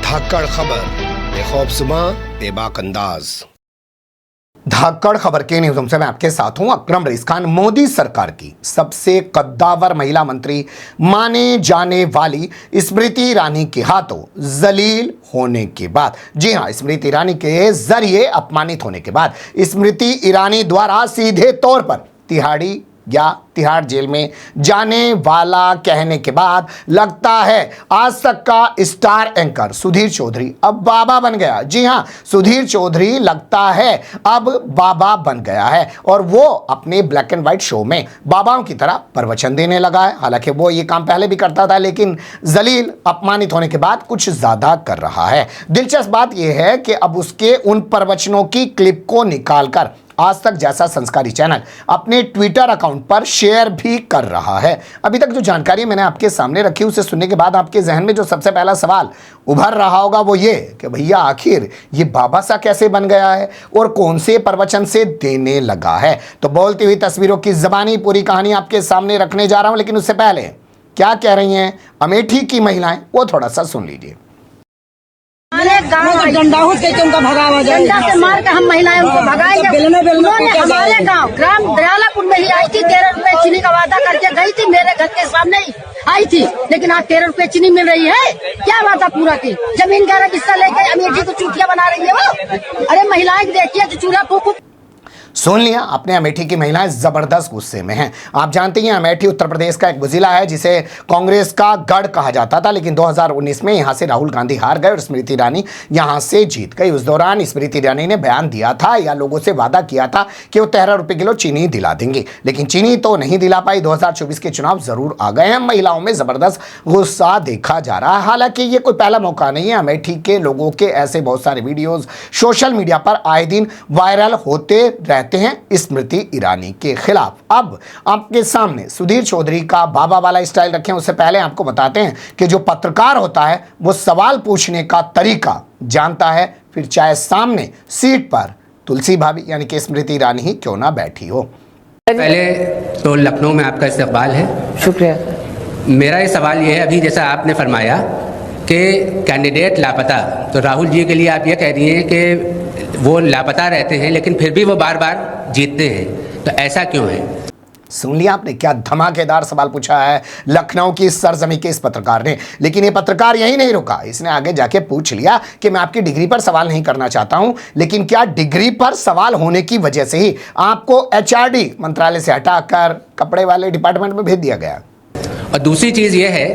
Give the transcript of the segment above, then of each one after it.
धाकड़ खबर, बेखौफजुमा बेबाक अंदाज। धाकड़ खबर के न्यूज़ रूम से मैं आपके साथ हूं अकरम रईस खान। मोदी सरकार की सबसे कद्दावर महिला मंत्री माने जाने वाली स्मृति ईरानी के हाथों जलील होने के बाद, जी हां, स्मृति ईरानी के जरिए अपमानित होने के बाद स्मृति ईरानी द्वारा सीधे तौर पर तिहाड़ी या तिहाड़ जेल में जाने वाला कहने के बाद लगता है आज तक का स्टार एंकर सुधीर चौधरी अब बाबा बन गया। जी हां, सुधीर चौधरी लगता है अब बाबा बन गया है और वो अपने ब्लैक एंड व्हाइट शो में बाबाओं की तरह प्रवचन देने लगा है। हालांकि वो ये काम पहले भी करता था, लेकिन जलील अपमानित होने के बाद कुछ ज्यादा कर रहा है। दिलचस्प बात यह है कि अब उसके उन प्रवचनों की क्लिप को निकालकर आज तक जैसा संस्कारी चैनल अपने ट्विटर अकाउंट पर शेयर भी कर रहा है। अभी तक जो जानकारी मैंने आपके सामने रखी उसे सुनने के बाद आपके जहन में जो सबसे पहला सवाल उभर रहा होगा वो ये कि भैया आखिर ये बाबा सा कैसे बन गया है और कौन से प्रवचन से देने लगा है। तो बोलती हुई तस्वीरों की ज़बानी पूरी कहानी आपके सामने रखने जा रहा हूं, लेकिन उससे पहले क्या कह रही हैं अमेठी की महिलाएं वो थोड़ा सा सुन लीजिए। डंडा उनका भगावा जाए, डंडा से मार के हम महिलाएं उनको भगाएंगे। उन्होंने हमारे गांव ग्राम दयालापुर में ही आई थी, 13 रुपए चीनी का वादा करके गई थी, मेरे घर के सामने ही आई थी, लेकिन आज 13 रुपए चीनी मिल रही है। क्या वादा पूरा की? जमीन का हिस्सा लेकर अमेठी को चूतिया बना रही है वो। अरे महिलाएं देखिए जो चूल्हा फूक। सुन लिया, अपने अमेठी की महिलाएं जबरदस्त गुस्से में हैं। आप जानते हैं अमेठी उत्तर प्रदेश का एक जिला है जिसे कांग्रेस का गढ़ कहा जाता था, लेकिन 2019 में यहां से राहुल गांधी हार गए और स्मृति ईरानी यहां से जीत गई। उस दौरान स्मृति ईरानी ने बयान दिया था या लोगों से वादा किया था कि वो 13 रुपए किलो चीनी दिला देंगी, लेकिन चीनी तो नहीं दिला पाई। 2024 के चुनाव जरूर आ गए हैं, महिलाओं में जबरदस्त गुस्सा देखा जा रहा है। हालांकि ये कोई पहला मौका नहीं है, अमेठी के लोगों के ऐसे बहुत सारे वीडियोज सोशल मीडिया पर आए दिन वायरल होते रहते हैं स्मृति ईरानी के खिलाफ। अब आपके सामने सुधीर चौधरी का बाबा वाला स्टाइल रखें, उससे पहले आपको बताते हैं कि जो पत्रकार होता है वो सवाल पूछने का तरीका जानता है, फिर चाहे सामने सीट पर तुलसी भाभी यानी कि स्मृति ईरानी ही क्यों ना बैठी हो। पहले तो लखनऊ में आपका इस्तकबाल है, शुक्रिया। मेरा ये सवाल ये है, अभी जैसा आपने फरमाया कि कैंडिडेट लापता, तो राहुल जी के लिए आप ये कह रही हैं कि वो लापता रहते हैं लेकिन फिर भी वो बार बार जीतते हैं, तो ऐसा क्यों है? सुन लिया आपने, क्या धमाकेदार सवाल पूछा है लखनऊ की सरजमी के इस पत्रकार ने। लेकिन ये पत्रकार यही नहीं रुका, इसने आगे जाके पूछ लिया कि मैं आपकी डिग्री पर सवाल नहीं करना चाहता हूं, लेकिन क्या डिग्री पर सवाल होने की वजह से ही आपको एचआरडी मंत्रालय से हटाकर कपड़े वाले डिपार्टमेंट में भेज दिया गया? और दूसरी चीज़ ये है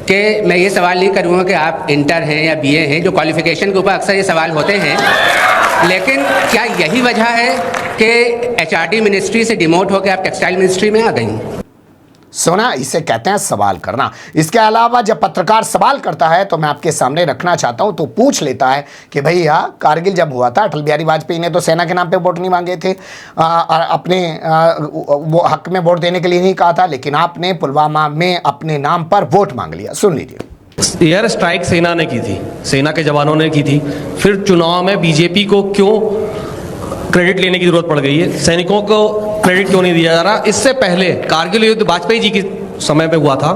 कि मैं ये सवाल नहीं करूँगा कि आप इंटर हैं या बीए हैं, जो क्वालिफिकेशन के ऊपर अक्सर ये सवाल होते हैं, लेकिन क्या यही वजह है कि एचआरडी मिनिस्ट्री से डिमोट होकर आप टेक्सटाइल मिनिस्ट्री में आ गई? सोना, इसे कहते हैं सवाल करना। इसके अलावा जब पत्रकार सवाल करता है तो मैं आपके सामने रखना चाहता हूं, तो पूछ लेता है कि भैया कारगिल जब हुआ था अटल बिहारी वाजपेयी ने तो सेना के नाम पे वोट नहीं मांगे थे, अपने वो हक में वोट देने के लिए नहीं कहा था, लेकिन आपने पुलवामा में अपने नाम पर वोट मांग लिया। सुन लीजिए। एयर स्ट्राइक सेना ने की थी, सेना के जवानों ने की थी, फिर चुनाव में बीजेपी को क्यों क्रेडिट लेने की जरूरत पड़ गई है? सैनिकों को क्रेडिट क्यों नहीं दिया जा रहा? इससे पहले कारगिल युद्ध वाजपेयी जी के समय पे हुआ था।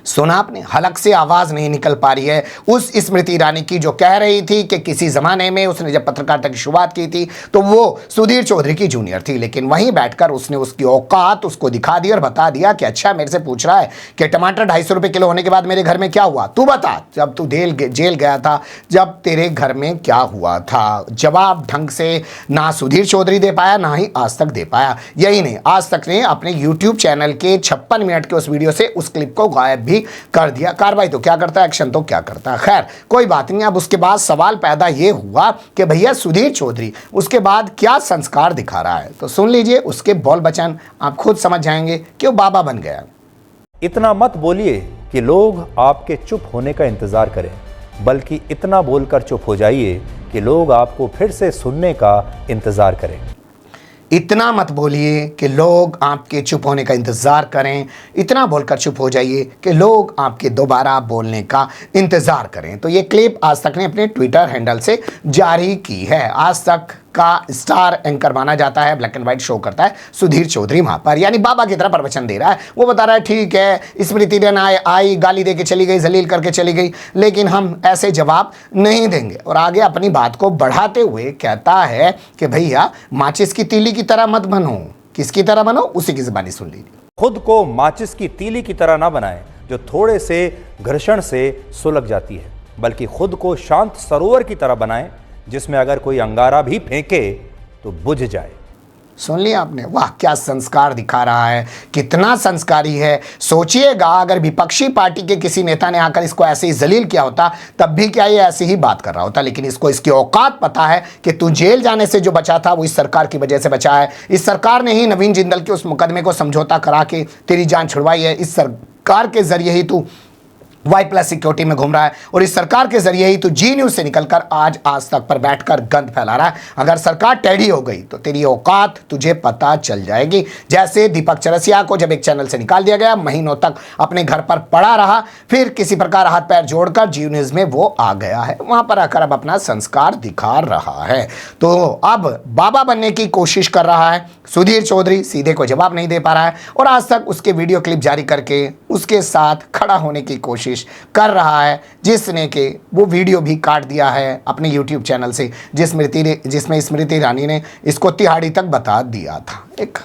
सुना आपने, हलक से आवाज नहीं निकल पा रही है उस स्मृति ईरानी की जो कह रही थी कि किसी जमाने में उसने जब पत्रकारिता की शुरुआत की थी तो वो सुधीर चौधरी की जूनियर थी, लेकिन वहीं बैठकर उसने उसकी औकात उसको दिखा दी और बता दिया कि अच्छा मेरे से पूछ रहा है कि टमाटर 250 रुपए किलो होने के बाद मेरे घर में क्या हुआ, तू बता, जब तू जेल गया था जब तेरे घर में क्या हुआ था? जवाब ढंग से ना सुधीर चौधरी दे पाया ना ही आज तक दे पाया। यही नहीं, आज तक ने अपने यूट्यूब चैनल के 56 मिनट के उस वीडियो से उस क्लिप को गायब कर दिया। कार्रवाई तो क्या करता है, एक्शन तो क्या करता है। खैर कोई बात नहीं। अब उसके बाद सवाल पैदा ये हुआ कि भैया सुधीर चौधरी उसके बाद क्या संस्कार दिखा रहा है, तो सुन लीजिए उसके बोल बचन, आप खुद समझ जाएंगे कि वो बाबा बन गया। इतना मत बोलिए कि लोग आपके चुप होने का इंतजार करें, बल्कि इतना बोलकर चुप हो जाइए कि लोग आपको फिर से सुनने का इंतजार करें। इतना मत बोलिए कि लोग आपके चुप होने का इंतज़ार करें, इतना बोलकर चुप हो जाइए कि लोग आपके दोबारा बोलने का इंतज़ार करें। तो ये क्लिप आज तक ने अपने ट्विटर हैंडल से जारी की है। आज तक का स्टार एंकर माना जाता है, ब्लैक एंड व्हाइट शो करता है सुधीर चौधरी वहां पर, यानी बाबा की तरह प्रवचन दे रहा है। वो बता रहा है ठीक है स्मृति ईरानी आई गाली दे के चली गई, जलील करके चली गई, लेकिन हम ऐसे जवाब नहीं देंगे। और आगे अपनी बात को बढ़ाते हुए कहता है कि भैया माचिस की तीली की तरह मत बनो। किसकी तरह बनो, उसी की जुबानी सुन लीजिए। खुद को माचिस की तीली की तरह ना बनाएं जो थोड़े से घर्षण से सुलग जाती है, बल्कि खुद को शांत सरोवर की तरह बनाएं जिसमें अगर कोई अंगारा भी फेंके तो बुझ जाए। सुन लिया आपने, वाह क्या संस्कार दिखा रहा है, कितना संस्कारी है। सोचिएगा अगर विपक्षी पार्टी के किसी नेता ने आकर इसको ऐसे ही जलील किया होता तब भी क्या ये ऐसी ही बात कर रहा होता, लेकिन इसको इसकी औकात पता है कि तू जेल जाने से जो बचा था वो इस सरकार की वजह से बचा है। इस सरकार ने ही नवीन जिंदल के उस मुकदमे को समझौता करा के तेरी जान छुड़वाई है। इस सरकार के जरिए ही तू Y+ सिक्योरिटी में घूम रहा है और इस सरकार के जरिए ही तो जी न्यूज से निकलकर आज तक पर बैठकर गंद फैला रहा है। अगर सरकार टेढ़ी हो गई तो तेरी औकात तुझे पता चल जाएगी। जैसे दीपक चरसिया को जब एक चैनल से निकाल दिया गया, महीनों तक अपने घर पर पड़ा रहा, फिर किसी प्रकार हाथ पैर जोड़कर जी न्यूज में वो आ गया है, वहां पर आकर अब अपना संस्कार दिखा रहा है। तो अब बाबा बनने की कोशिश कर रहा है सुधीर चौधरी, सीधे को जवाब नहीं दे पा रहा है और आज तक उसके वीडियो क्लिप जारी करके उसके साथ खड़ा होने की कोशिश कर रहा है, जिसने कि वो वीडियो भी काट दिया है अपने YouTube चैनल से जिसमें स्मृति ईरानी ने इसको तिहाड़ी तक बता दिया था। एक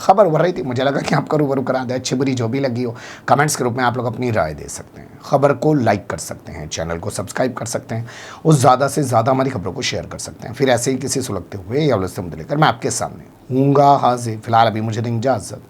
खबर उभर रही थी, मुझे लगा कि आपका रूबरू करा दे। अच्छी बुरी जो भी लगी हो कमेंट्स के रूप में आप लोग अपनी राय दे सकते हैं। खबर को लाइक कर सकते हैं, चैनल को सब्सक्राइब कर सकते हैं और ज़्यादा से ज़्यादा हमारी खबरों को शेयर कर सकते हैं। फिर ऐसे ही किसी सुलगते हुए या उलझते मुद्दे लेकर मैं आपके सामने हूँगा हाजिर। फिलहाल अभी मुझे दें इजाज़त।